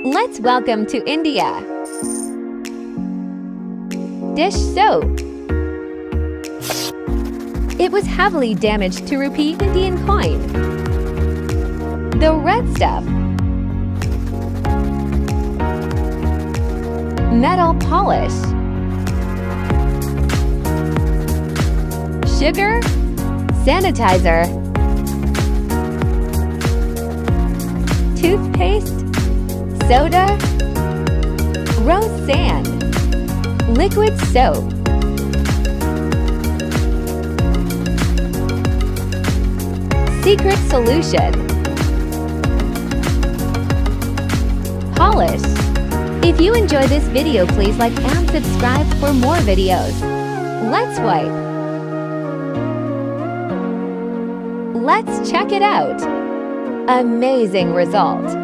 Let's welcome to India. Dish soap. It was heavily damaged to rupee Indian coin. The red stuff. Metal polish. Sugar. Sanitizer. Toothpaste. Soda. Rose sand. Liquid soap. Secret solution. Polish. If you enjoy this video, please like and subscribe for more videos. Let's wipe. Let's check it out. Amazing result.